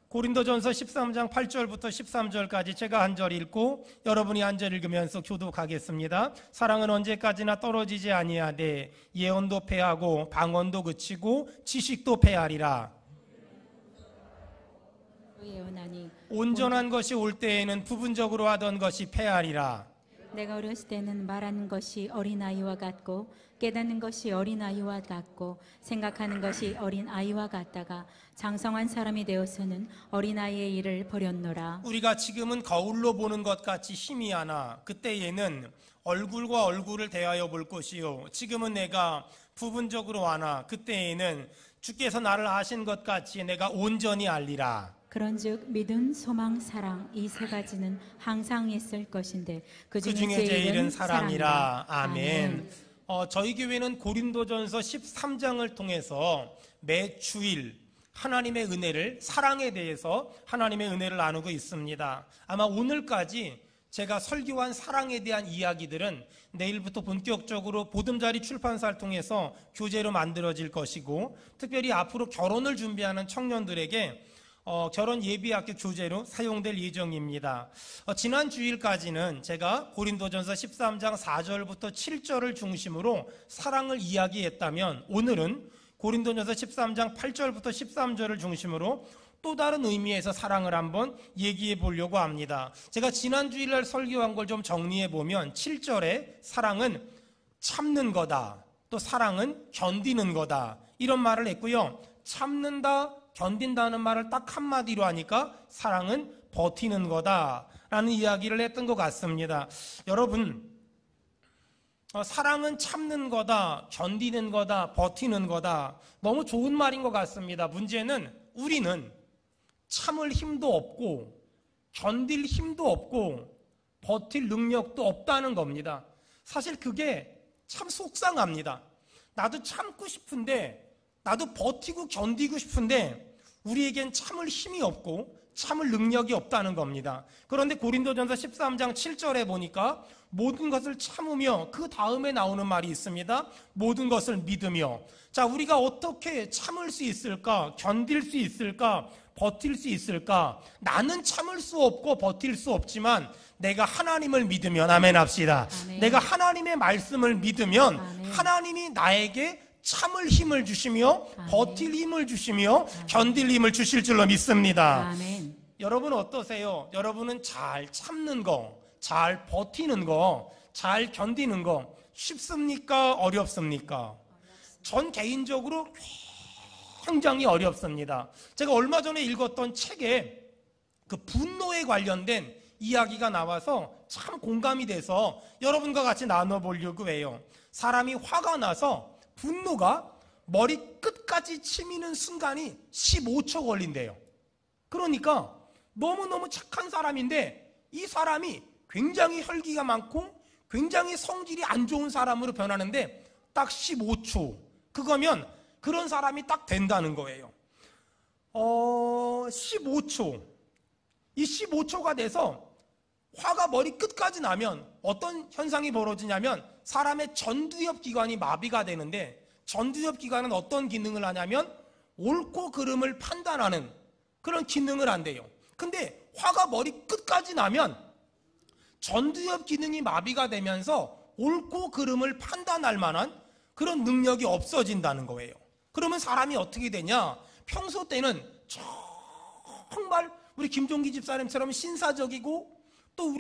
고린도전서 13장 8절부터 13절까지 제가 한 절 읽고 여러분이 한 절 읽으면서 교독하겠습니다. 사랑은 언제까지나 떨어지지 아니하되 예언도 패하고 방언도 그치고 지식도 패하리라. 예언하니 온전한 것이 올 때에는 부분적으로 하던 것이 패하리라. 내가 어렸을 때는 말하는 것이 어린아이와 같고 깨닫는 것이 어린아이와 같고 생각하는 것이 어린아이와 같다가 장성한 사람이 되어서는 어린아이의 일을 버렸노라. 우리가 지금은 거울로 보는 것 같이 희미하나 그때에는 얼굴과 얼굴을 대하여 볼 것이요 지금은 내가 부분적으로 하나 그때에는 주께서 나를 아신 것 같이 내가 온전히 알리라. 그런즉 믿음, 소망, 사랑 이 세 가지는 항상 있을 것인데 그 중에 제일은 사랑이라. 아멘. 저희 교회는 고린도전서 13장을 통해서 매 주일 하나님의 은혜를, 사랑에 대해서 하나님의 은혜를 나누고 있습니다. 아마 오늘까지 제가 설교한 사랑에 대한 이야기들은 내일부터 본격적으로 보듬자리 출판사를 통해서 교재로 만들어질 것이고 특별히 앞으로 결혼을 준비하는 청년들에게 결혼 예비학교 교재로 사용될 예정입니다. 지난 주일까지는 제가 고린도전서 13장 4절부터 7절을 중심으로 사랑을 이야기했다면 오늘은 고린도전서 13장 8절부터 13절을 중심으로 또 다른 의미에서 사랑을 한번 얘기해 보려고 합니다. 제가 지난 주일날 설교한 걸 좀 정리해 보면 7절에 사랑은 참는 거다, 또 사랑은 견디는 거다 이런 말을 했고요. 참는다, 견딘다는 말을 딱 한마디로 하니까 사랑은 버티는 거다라는 이야기를 했던 것 같습니다. 여러분, 사랑은 참는 거다, 견디는 거다, 버티는 거다. 너무 좋은 말인 것 같습니다. 문제는 우리는 참을 힘도 없고 견딜 힘도 없고 버틸 능력도 없다는 겁니다. 사실 그게 참 속상합니다. 나도 참고 싶은데, 나도 버티고 견디고 싶은데 우리에겐 참을 힘이 없고 참을 능력이 없다는 겁니다. 그런데 고린도전서 13장 7절에 보니까 모든 것을 참으며 그 다음에 나오는 말이 있습니다. 모든 것을 믿으며. 자, 우리가 어떻게 참을 수 있을까? 견딜 수 있을까? 버틸 수 있을까? 나는 참을 수 없고 버틸 수 없지만 내가 하나님을 믿으면, 아멘 합시다. 아멘. 내가 하나님의 말씀을 믿으면 아멘. 하나님이 나에게 참을 힘을 주시며 아멘. 버틸 힘을 주시며 견딜 힘을 주실 줄로 믿습니다. 아멘. 여러분 어떠세요? 여러분은 잘 참는 거, 잘 버티는 거, 잘 견디는 거 쉽습니까? 어렵습니까? 전 개인적으로 굉장히 어렵습니다. 제가 얼마 전에 읽었던 책에 그 분노에 관련된 이야기가 나와서 참 공감이 돼서 여러분과 같이 나눠보려고 해요. 사람이 화가 나서 분노가 머리 끝까지 치미는 순간이 15초 걸린대요. 그러니까 너무너무 착한 사람인데 이 사람이 굉장히 혈기가 많고 굉장히 성질이 안 좋은 사람으로 변하는데 딱 15초. 그거면 그런 사람이 딱 된다는 거예요. 15초. 이 15초가 돼서 화가 머리 끝까지 나면 어떤 현상이 벌어지냐면 사람의 전두엽 기관이 마비가 되는데 전두엽 기관은 어떤 기능을 하냐면 옳고 그름을 판단하는 그런 기능을 한대요. 근데 화가 머리 끝까지 나면 전두엽 기능이 마비가 되면서 옳고 그름을 판단할 만한 그런 능력이 없어진다는 거예요. 그러면 사람이 어떻게 되냐? 평소 때는 정말 우리 김종기 집사님처럼 신사적이고 또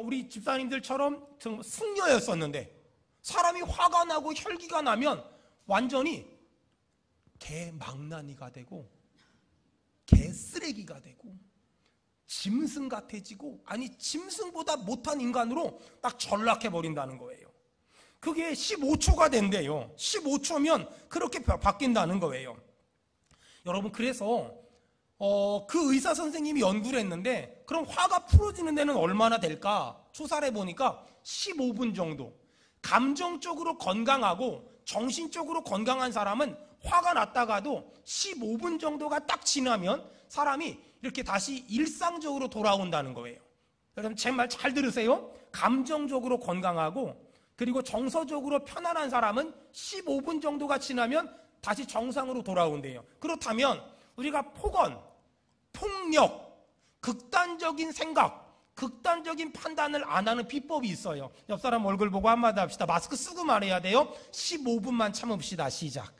우리 집사님들처럼 정말 승려였었는데 사람이 화가 나고 혈기가 나면 완전히 개망나니가 되고 개쓰레기가 되고 짐승 같아지고, 아니 짐승보다 못한 인간으로 딱 전락해버린다는 거예요. 그게 15초가 된대요. 15초면 그렇게 바뀐다는 거예요. 여러분, 그래서 그 의사 선생님이 연구를 했는데 그럼 화가 풀어지는 데는 얼마나 될까? 조사를 해보니까 15분 정도. 감정적으로 건강하고 정신적으로 건강한 사람은 화가 났다가도 15분 정도가 딱 지나면 사람이 이렇게 다시 일상적으로 돌아온다는 거예요. 여러분 제 말 잘 들으세요. 감정적으로 건강하고 그리고 정서적으로 편안한 사람은 15분 정도가 지나면 다시 정상으로 돌아온대요. 그렇다면 우리가 폭언, 폭력, 극단적인 생각, 극단적인 판단을 안 하는 비법이 있어요. 옆 사람 얼굴 보고 한마디 합시다. 마스크 쓰고 말해야 돼요. 15분만 참읍시다. 시작.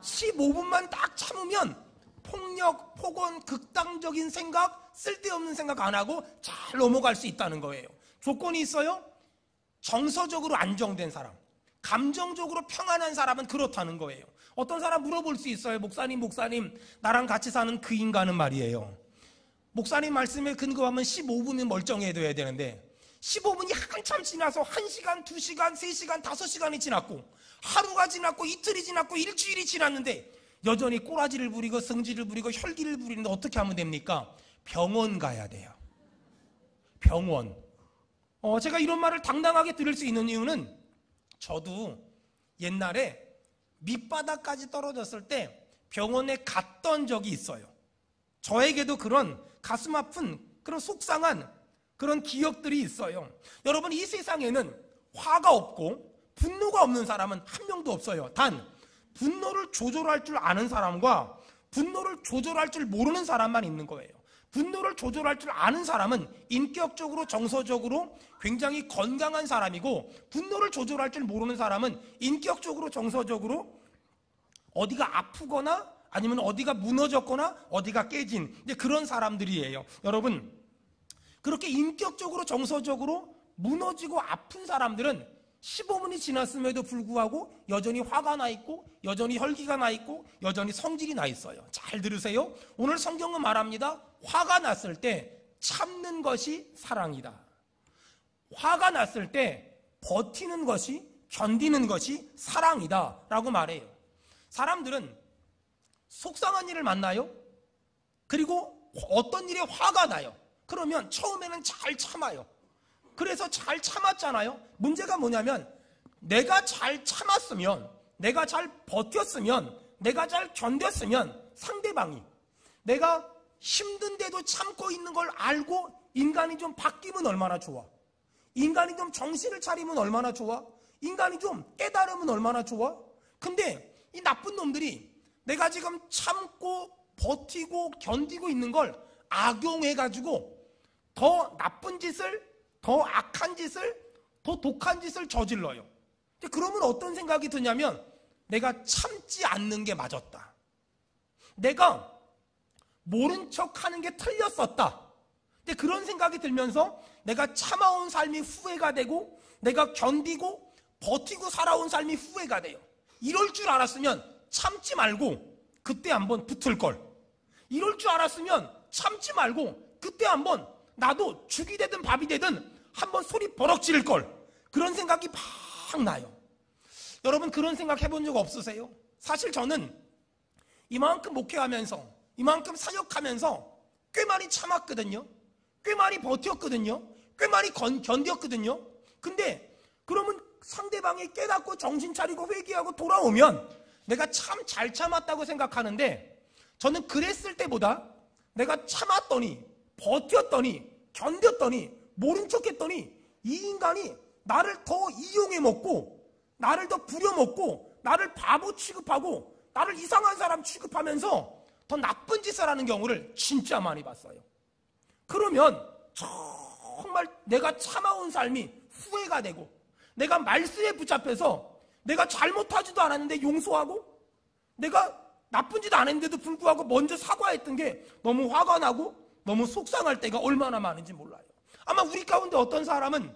15분만 딱 참으면 폭력, 폭언, 극단적인 생각, 쓸데없는 생각 안 하고 잘 넘어갈 수 있다는 거예요. 조건이 있어요. 정서적으로 안정된 사람, 감정적으로 평안한 사람은 그렇다는 거예요. 어떤 사람 물어볼 수 있어요. 목사님, 나랑 같이 사는 그 인간은 말이에요. 목사님 말씀에 근거하면 15분은 멀쩡해 둬야 되는데 15분이 한참 지나서 1시간, 2시간, 3시간, 5시간이 지났고 하루가 지났고 이틀이 지났고 일주일이 지났는데 여전히 꼬라지를 부리고 성질을 부리고 혈기를 부리는데 어떻게 하면 됩니까? 병원 가야 돼요. 병원. 제가 이런 말을 당당하게 들을 수 있는 이유는 저도 옛날에 밑바닥까지 떨어졌을 때 병원에 갔던 적이 있어요. 저에게도 그런 가슴 아픈 그런 속상한 그런 기억들이 있어요. 여러분, 이 세상에는 화가 없고 분노가 없는 사람은 한 명도 없어요. 단 분노를 조절할 줄 아는 사람과 분노를 조절할 줄 모르는 사람만 있는 거예요. 분노를 조절할 줄 아는 사람은 인격적으로 정서적으로 굉장히 건강한 사람이고, 분노를 조절할 줄 모르는 사람은 인격적으로 정서적으로 어디가 아프거나 아니면 어디가 무너졌거나 어디가 깨진 그런 사람들이에요. 여러분, 그렇게 인격적으로 정서적으로 무너지고 아픈 사람들은 15분이 지났음에도 불구하고 여전히 화가 나 있고 여전히 혈기가 나 있고 여전히 성질이 나 있어요. 잘 들으세요. 오늘 성경은 말합니다. 화가 났을 때 참는 것이 사랑이다. 화가 났을 때 버티는 것이, 견디는 것이 사랑이다 라고 말해요. 사람들은 속상한 일을 만나요. 그리고 어떤 일에 화가 나요. 그러면 처음에는 잘 참아요. 그래서 잘 참았잖아요. 문제가 뭐냐면 내가 잘 참았으면, 내가 잘 버텼으면, 내가 잘 견뎠으면 상대방이 내가 힘든데도 참고 있는 걸 알고 인간이 좀 바뀌면 얼마나 좋아. 인간이 좀 정신을 차리면 얼마나 좋아. 인간이 좀 깨달으면 얼마나 좋아. 근데 이 나쁜 놈들이 내가 지금 참고 버티고 견디고 있는 걸 악용해가지고 더 나쁜 짓을, 더 악한 짓을, 더 독한 짓을 저질러요. 그러면 어떤 생각이 드냐면 내가 참지 않는 게 맞았다. 내가 모른 척하는 게 틀렸었다. 그런 생각이 들면서 내가 참아온 삶이 후회가 되고 내가 견디고 버티고 살아온 삶이 후회가 돼요. 이럴 줄 알았으면 참지 말고 그때 한번 붙을 걸. 이럴 줄 알았으면 참지 말고 그때 한번 나도 죽이 되든 밥이 되든 한번 소리 버럭 지를 걸. 그런 생각이 막 나요. 여러분, 그런 생각 해본 적 없으세요? 사실 저는 이만큼 목회하면서, 이만큼 사역하면서 꽤 많이 참았거든요. 꽤 많이 버텼거든요. 꽤 많이 견뎠거든요. 근데 그러면 상대방이 깨닫고 정신 차리고 회개하고 돌아오면 내가 참 잘 참았다고 생각하는데, 저는 그랬을 때보다 내가 참았더니 버텼더니 견뎠더니 모른 척했더니 이 인간이 나를 더 이용해 먹고 나를 더 부려먹고 나를 바보 취급하고 나를 이상한 사람 취급하면서 더 나쁜 짓을 하는 경우를 진짜 많이 봤어요. 그러면 정말 내가 참아온 삶이 후회가 되고 내가 말씀에 붙잡혀서 내가 잘못하지도 않았는데 용서하고 내가 나쁜 짓 안 했는데도 불구하고 먼저 사과했던 게 너무 화가 나고 너무 속상할 때가 얼마나 많은지 몰라요. 아마 우리 가운데 어떤 사람은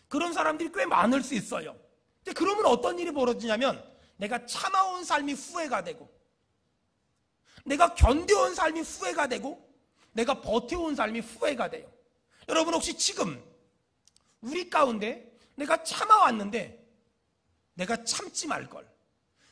그런 사람들이 꽤 많을 수 있어요. 근데 그러면 어떤 일이 벌어지냐면 내가 참아온 삶이 후회가 되고 내가 견뎌온 삶이 후회가 되고 내가 버텨온 삶이 후회가 돼요. 여러분, 혹시 지금 우리 가운데 내가 참아왔는데 내가 참지 말걸,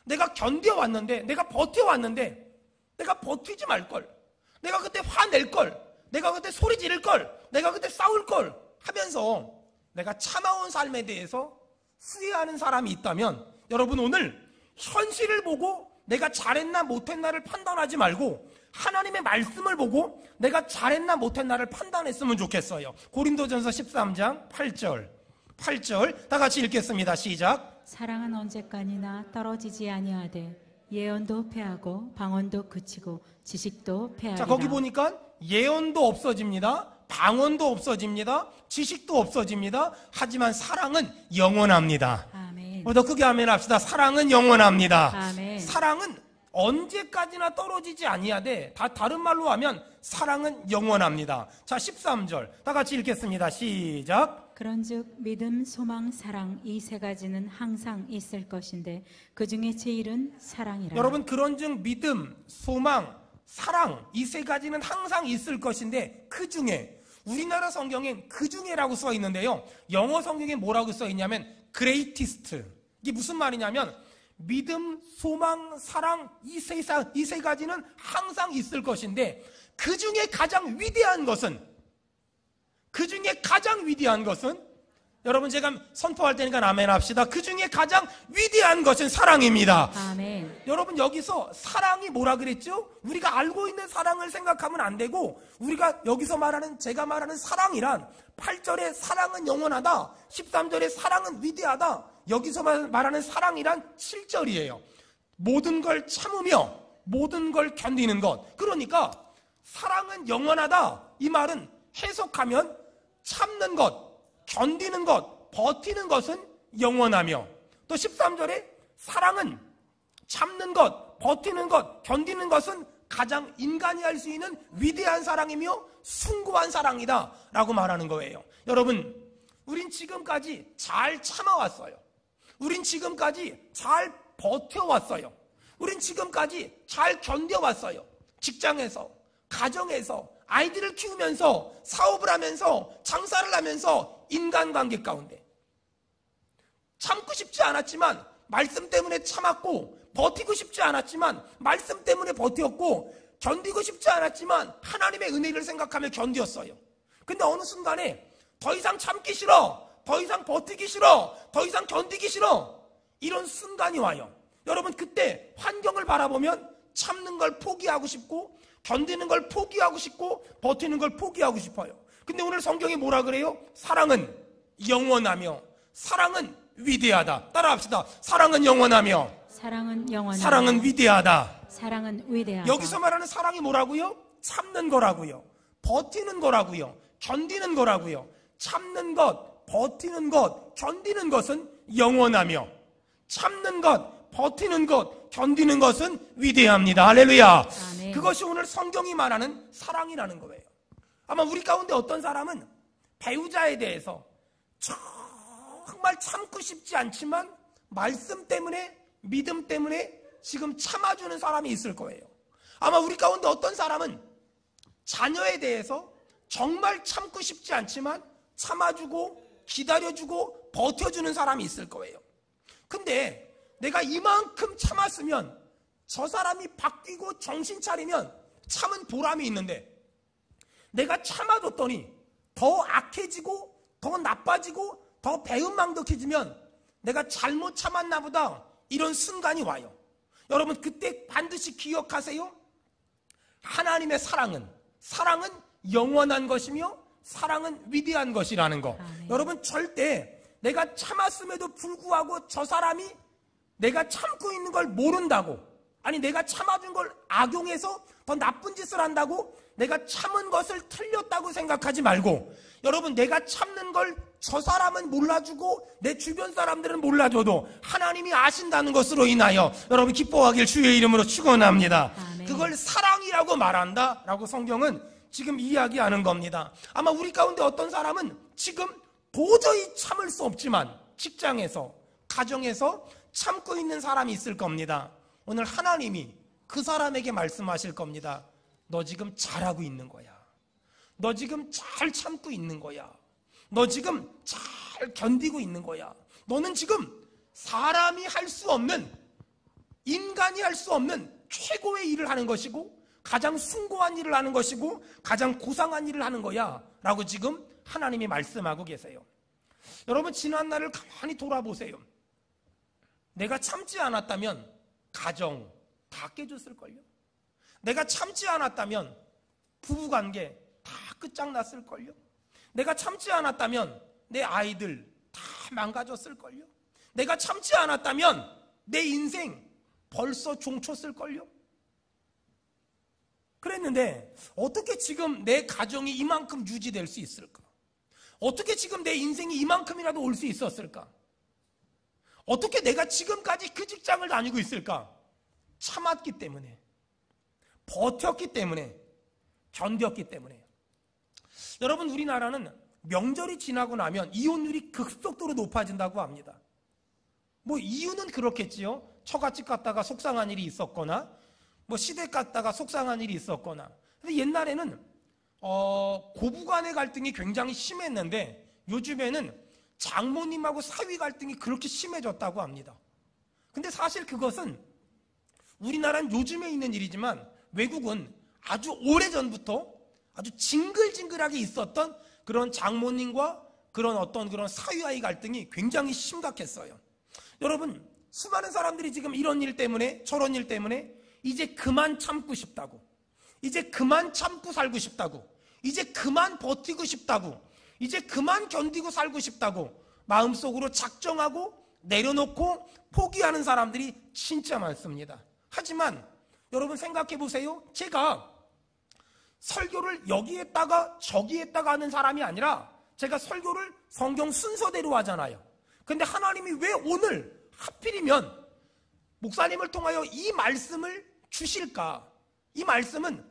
내가 견뎌왔는데 내가 버텨왔는데 내가 버티지 말걸, 내가 그때 화낼걸, 내가 그때 소리 지를걸, 내가 그때 싸울걸 하면서 내가 참아온 삶에 대해서 후회하는 사람이 있다면, 여러분, 오늘 현실을 보고 내가 잘했나 못했나를 판단하지 말고 하나님의 말씀을 보고 내가 잘했나 못했나를 판단했으면 좋겠어요. 고린도전서 13장 8절 다 같이 읽겠습니다. 시작. 사랑은 언제까지나 떨어지지 아니하되 예언도 패하고 방언도 그치고 지식도 패하리라. 자, 거기 보니까 예언도 없어집니다. 방언도 없어집니다. 지식도 없어집니다. 하지만 사랑은 영원합니다. 아멘. 더 크게 아멘 합시다. 사랑은 영원합니다. 아멘. 사랑은 언제까지나 떨어지지 아니하되, 다른 말로 하면 사랑은 영원합니다. 자, 13절 다 같이 읽겠습니다. 시작. 그런즉 믿음, 소망, 사랑 이 세 가지는 항상 있을 것인데 그 중에 제일은 사랑이라. 여러분, 그런즉 믿음, 소망, 사랑 이 세 가지는 항상 있을 것인데 그 중에, 우리나라 성경엔 그 중에라고 써 있는데요, 영어 성경에 뭐라고 써 있냐면 greatest. 이게 무슨 말이냐면 믿음, 소망, 사랑 이 세 가지는 항상 있을 것인데 그 중에 가장 위대한 것은, 여러분, 제가 선포할 테니까 아멘 합시다. 그 중에 가장 위대한 것은 사랑입니다. 아멘. 여러분, 여기서 사랑이 뭐라 그랬죠? 우리가 알고 있는 사랑을 생각하면 안 되고, 우리가 여기서 제가 말하는 사랑이란 8절에 사랑은 영원하다, 13절에 사랑은 위대하다, 여기서 말하는 사랑이란 7절이에요. 모든 걸 참으며 모든 걸 견디는 것. 그러니까 사랑은 영원하다, 이 말은 해석하면 참는 것, 견디는 것, 버티는 것은 영원하며, 또 13절에 사랑은 참는 것, 버티는 것, 견디는 것은 가장 인간이 할 수 있는 위대한 사랑이며 숭고한 사랑이다 라고 말하는 거예요. 여러분, 우린 지금까지 잘 참아왔어요. 우린 지금까지 잘 버텨왔어요. 우린 지금까지 잘 견뎌왔어요. 직장에서, 가정에서, 아이들을 키우면서, 사업을 하면서, 장사를 하면서, 인간관계 가운데 참고 싶지 않았지만 말씀 때문에 참았고, 버티고 싶지 않았지만 말씀 때문에 버텼고, 견디고 싶지 않았지만 하나님의 은혜를 생각하며 견디었어요. 근데 어느 순간에 더 이상 참기 싫어, 더 이상 버티기 싫어, 더 이상 견디기 싫어, 이런 순간이 와요. 여러분, 그때 환경을 바라보면 참는 걸 포기하고 싶고, 견디는 걸 포기하고 싶고, 버티는 걸 포기하고 싶어요. 근데 오늘 성경이 뭐라 그래요? 사랑은 영원하며 사랑은 위대하다. 따라합시다. 사랑은 영원하며 사랑은 위대하다. 사랑은 위대하다. 여기서 말하는 사랑이 뭐라고요? 참는 거라고요. 버티는 거라고요. 견디는 거라고요. 참는 것, 버티는 것, 견디는 것은 영원하며 참는 것, 버티는 것, 견디는 것은 위대합니다. 할렐루야. 아멘. 그것이 오늘 성경이 말하는 사랑이라는 거예요. 아마 우리 가운데 어떤 사람은 배우자에 대해서 정말 참고 싶지 않지만 말씀 때문에, 믿음 때문에 지금 참아주는 사람이 있을 거예요. 아마 우리 가운데 어떤 사람은 자녀에 대해서 정말 참고 싶지 않지만 참아주고 기다려주고 버텨주는 사람이 있을 거예요. 근데 내가 이만큼 참았으면, 저 사람이 바뀌고 정신 차리면 참은 보람이 있는데, 내가 참아줬더니 더 악해지고 더 나빠지고 더 배은망덕해지면 내가 잘못 참았나 보다, 이런 순간이 와요. 여러분, 그때 반드시 기억하세요. 하나님의 사랑은 영원한 것이며 사랑은 위대한 것이라는 거. 아멘. 여러분, 절대 내가 참았음에도 불구하고 저 사람이 내가 참고 있는 걸 모른다고, 아니 내가 참아준 걸 악용해서 더 나쁜 짓을 한다고 내가 참은 것을 틀렸다고 생각하지 말고, 여러분, 내가 참는 걸 저 사람은 몰라주고 내 주변 사람들은 몰라줘도 하나님이 아신다는 것으로 인하여 여러분 기뻐하길 주의 이름으로 축원합니다. 아멘. 그걸 사랑이라고 말한다 라고 성경은 지금 이야기하는 겁니다. 아마 우리 가운데 어떤 사람은 지금 도저히 참을 수 없지만 직장에서, 가정에서 참고 있는 사람이 있을 겁니다. 오늘 하나님이 그 사람에게 말씀하실 겁니다. 너 지금 잘하고 있는 거야. 너 지금 잘 참고 있는 거야. 너 지금 잘 견디고 있는 거야. 너는 지금 사람이 할 수 없는, 인간이 할 수 없는 최고의 일을 하는 것이고, 가장 숭고한 일을 하는 것이고, 가장 고상한 일을 하는 거야 라고 지금 하나님이 말씀하고 계세요. 여러분, 지난 날을 가만히 돌아보세요. 내가 참지 않았다면 가정 다 깨졌을걸요. 내가 참지 않았다면 부부관계 다 끝장났을걸요. 내가 참지 않았다면 내 아이들 다 망가졌을걸요. 내가 참지 않았다면 내 인생 벌써 종쳤을걸요? 그랬는데 어떻게 지금 내 가정이 이만큼 유지될 수 있을까? 어떻게 지금 내 인생이 이만큼이라도 올 수 있었을까? 어떻게 내가 지금까지 그 직장을 다니고 있을까? 참았기 때문에, 버텼기 때문에, 견뎠기 때문에. 여러분, 우리나라는 명절이 지나고 나면 이혼율이 급속도로 높아진다고 합니다. 뭐 이유는 그렇겠지요. 처갓집 갔다가 속상한 일이 있었거나, 뭐 시댁 갔다가 속상한 일이 있었거나. 근데 옛날에는 고부간의 갈등이 굉장히 심했는데 요즘에는 장모님하고 사위 갈등이 그렇게 심해졌다고 합니다. 근데 사실 그것은 우리나라는 요즘에 있는 일이지만 외국은 아주 오래전부터 아주 징글징글하게 있었던 그런 장모님과 그런 어떤 그런 사위와의 갈등이 굉장히 심각했어요. 여러분, 수많은 사람들이 지금 이런 일 때문에, 저런 일 때문에 이제 그만 참고 싶다고, 이제 그만 참고 살고 싶다고, 이제 그만 버티고 싶다고, 이제 그만 견디고 살고 싶다고 마음속으로 작정하고 내려놓고 포기하는 사람들이 진짜 많습니다. 하지만 여러분 생각해 보세요. 제가 설교를 여기에다가 저기에다가 하는 사람이 아니라 제가 설교를 성경 순서대로 하잖아요. 근데 하나님이 왜 오늘 하필이면 목사님을 통하여 이 말씀을 주실까? 이 말씀은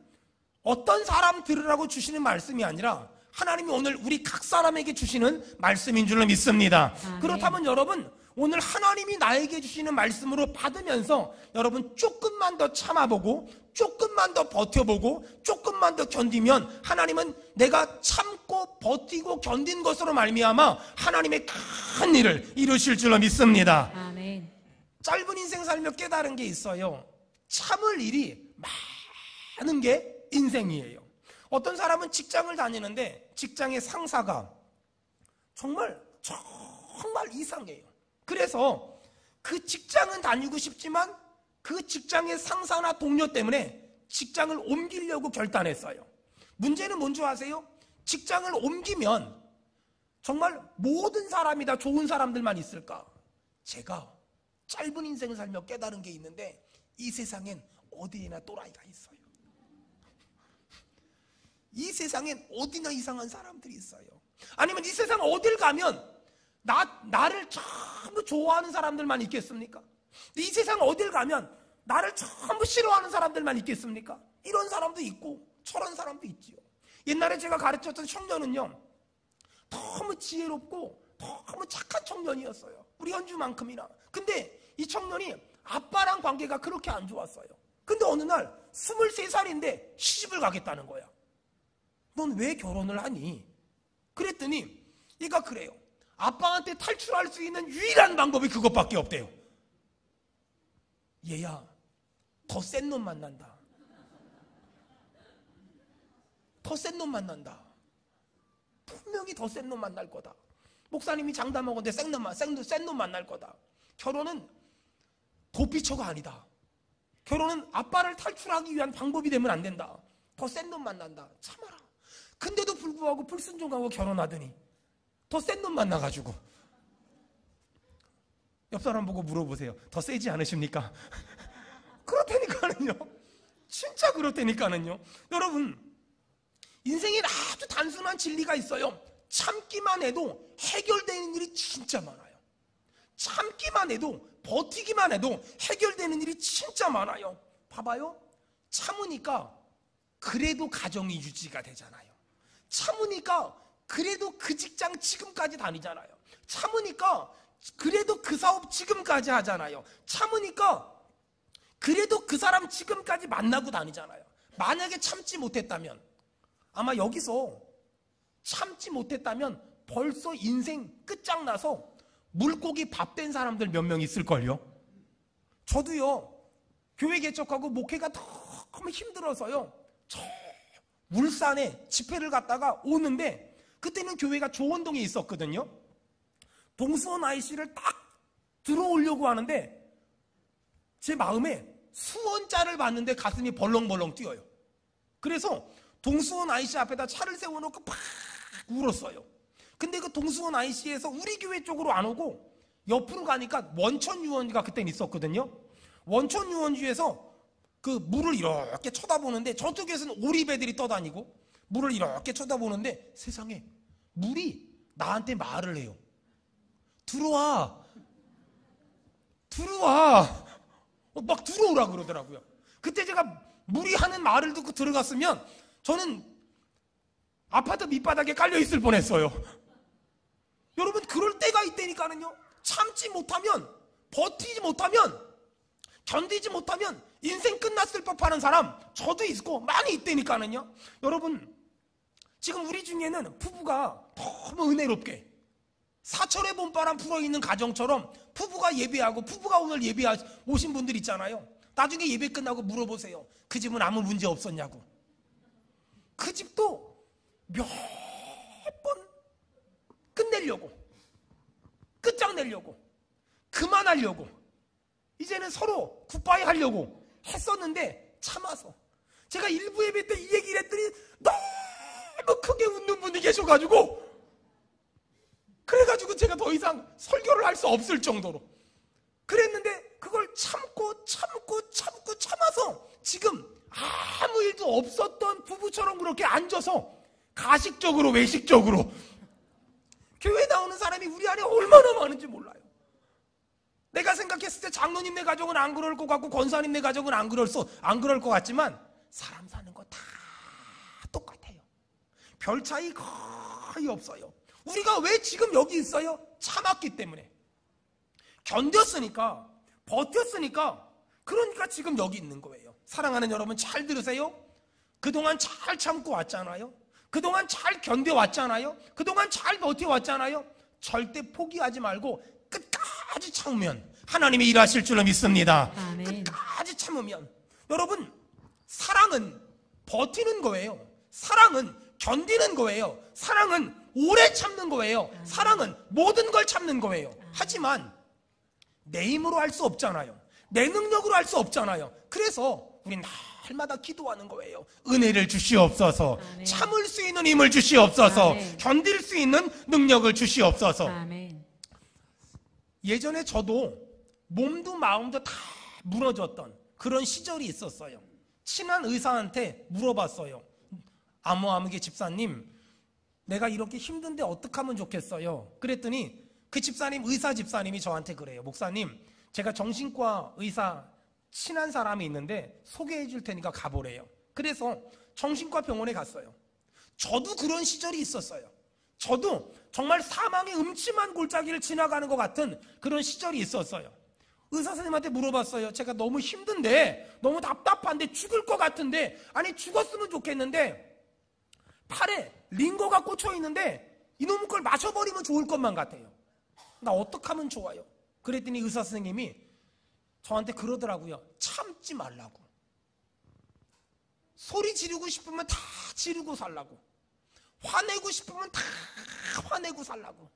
어떤 사람 들으라고 주시는 말씀이 아니라 하나님이 오늘 우리 각 사람에게 주시는 말씀인 줄로 믿습니다. 아멘. 그렇다면 여러분, 오늘 하나님이 나에게 주시는 말씀으로 받으면서 여러분 조금만 더 참아보고 조금만 더 버텨보고 조금만 더 견디면 하나님은 내가 참고 버티고 견딘 것으로 말미암아 하나님의 큰 일을 이루실 줄로 믿습니다. 아멘. 짧은 인생 살며 깨달은 게 있어요. 참을 일이 많은 게 인생이에요. 어떤 사람은 직장을 다니는데 직장의 상사가 정말 이상해요. 그래서 그 직장은 다니고 싶지만 그 직장의 상사나 동료 때문에 직장을 옮기려고 결단했어요. 문제는 뭔지 아세요? 직장을 옮기면 정말 모든 사람이 다 좋은 사람들만 있을까? 제가 짧은 인생을 살며 깨달은 게 있는데 이 세상엔 어디에나 또라이가 있어요. 이 세상엔 어디나 이상한 사람들이 있어요. 아니면 이 세상 어딜 가면 나를 전부 좋아하는 사람들만 있겠습니까? 이 세상 어딜 가면 나를 전부 싫어하는 사람들만 있겠습니까? 이런 사람도 있고 저런 사람도 있지요. 옛날에 제가 가르쳤던 청년은요, 너무 지혜롭고 너무 착한 청년이었어요. 우리 현주만큼이나. 근데 이 청년이 아빠랑 관계가 그렇게 안 좋았어요. 근데 어느 날 23살인데 시집을 가겠다는 거야. 넌 왜 결혼을 하니? 그랬더니 얘가 그래요. 아빠한테 탈출할 수 있는 유일한 방법이 그것밖에 없대요. 얘야, 더 센 놈 만난다. 더 센 놈 만난다. 분명히 더 센 놈 만날 거다. 목사님이 장담하건대 센 놈 만날 거다. 결혼은 도피처가 아니다. 결혼은 아빠를 탈출하기 위한 방법이 되면 안 된다. 더 센 놈 만난다. 참아라. 근데도 불구하고 불순종하고 결혼하더니 더 센 놈 만나가지고 옆 사람 보고 물어보세요. 더 세지 않으십니까? 그렇다니까는요. 진짜 그렇다니까는요. 여러분, 인생에 아주 단순한 진리가 있어요. 참기만 해도 해결되는 일이 진짜 많아요. 참기만 해도, 버티기만 해도 해결되는 일이 진짜 많아요. 봐봐요. 참으니까 그래도 가정이 유지가 되잖아요. 참으니까 그래도 그 직장 지금까지 다니잖아요. 참으니까 그래도 그 사업 지금까지 하잖아요. 참으니까 그래도 그 사람 지금까지 만나고 다니잖아요. 만약에 참지 못했다면, 아마 여기서 참지 못했다면 벌써 인생 끝장나서 물고기 밥 된 사람들 몇 명 있을걸요. 저도요, 교회 개척하고 목회가 너무 힘들어서요, 저 울산에 집회를 갔다가 오는데 그때는 교회가 조원동에 있었거든요. 동수원 IC를 딱 들어오려고 하는데 제 마음에 수원자를 봤는데 가슴이 벌렁벌렁 뛰어요. 그래서 동수원 IC 앞에다 차를 세워놓고 팍 울었어요. 근데 그 동수원 IC에서 우리 교회 쪽으로 안 오고 옆으로 가니까 원천유원이가 그때는 있었거든요. 원천 유원지에서 그 물을 이렇게 쳐다보는데 저쪽에서는 오리배들이 떠다니고 물을 이렇게 쳐다보는데 세상에 물이 나한테 말을 해요. 들어와. 막 들어오라 그러더라고요. 그때 제가 물이 하는 말을 듣고 들어갔으면 저는 아파트 밑바닥에 깔려있을 뻔했어요. 여러분, 그럴 때가 있다니까는요. 참지 못하면, 버티지 못하면, 견디지 못하면 인생 끝났을 법하는 사람 저도 있고 많이 있다니까는요. 여러분, 지금 우리 중에는 부부가 너무 은혜롭게 사철의 봄바람 불어있는 가정처럼 부부가 예배하고 부부가 오늘 오신 분들 있잖아요. 나중에 예배 끝나고 물어보세요. 그 집은 아무 문제 없었냐고. 그 집도 몇 번 끝내려고, 끝장내려고, 그만하려고, 이제는 서로 굿바이 하려고 했었는데 참아서. 제가 일부 예배 때 이 얘기를 했더니 너무 크게 웃는 분이 계셔가지고, 그래가지고 제가 더 이상 설교를 할 수 없을 정도로 그랬는데, 그걸 참아서 지금 아무 일도 없었던 부부처럼 그렇게 앉아서 가식적으로 외식적으로 교회 나오는 사람이 우리 안에 얼마나 많은지 몰라요. 내가 생각했을 때 장로님네 가족은 안 그럴 것 같고 권사님네 가족은 안 그럴 것 같지만 사람 사는 거 다 똑같아요. 별 차이 거의 없어요. 우리가 왜 지금 여기 있어요? 참았기 때문에. 견뎠으니까, 버텼으니까, 그러니까 지금 여기 있는 거예요. 사랑하는 여러분, 잘 들으세요. 그동안 잘 참고 왔잖아요. 그동안 잘 견뎌왔잖아요. 그동안 잘 버텨왔잖아요. 절대 포기하지 말고 끝까지 참으면 하나님이 일하실 줄로 믿습니다. 아멘. 끝까지 참으면. 여러분, 사랑은 버티는 거예요. 사랑은 견디는 거예요. 사랑은 오래 참는 거예요. 사랑은 모든 걸 참는 거예요. 하지만 내 힘으로 할 수 없잖아요. 내 능력으로 할 수 없잖아요. 그래서 우린 날마다 기도하는 거예요. 은혜를 주시옵소서. 아멘. 참을 수 있는 힘을 주시옵소서. 아멘. 견딜 수 있는 능력을 주시옵소서. 아멘. 예전에 저도 몸도 마음도 다 무너졌던 그런 시절이 있었어요. 친한 의사한테 물어봤어요. 아무개 집사님, 내가 이렇게 힘든데 어떻게 하면 좋겠어요? 그랬더니 그 집사님, 의사 집사님이 저한테 그래요. 목사님, 제가 정신과 의사 친한 사람이 있는데 소개해 줄 테니까 가보래요. 그래서 정신과 병원에 갔어요. 저도 그런 시절이 있었어요. 저도 정말 사망의 음침한 골짜기를 지나가는 것 같은 그런 시절이 있었어요. 의사 선생님한테 물어봤어요. 제가 너무 힘든데, 너무 답답한데, 죽을 것 같은데, 아니 죽었으면 좋겠는데 팔에 링거가 꽂혀 있는데 이놈 걸 마셔버리면 좋을 것만 같아요. 나 어떻게 하면 좋아요? 그랬더니 의사 선생님이 저한테 그러더라고요. 참지 말라고. 소리 지르고 싶으면 다 지르고 살라고. 화내고 싶으면 다 화내고 살라고.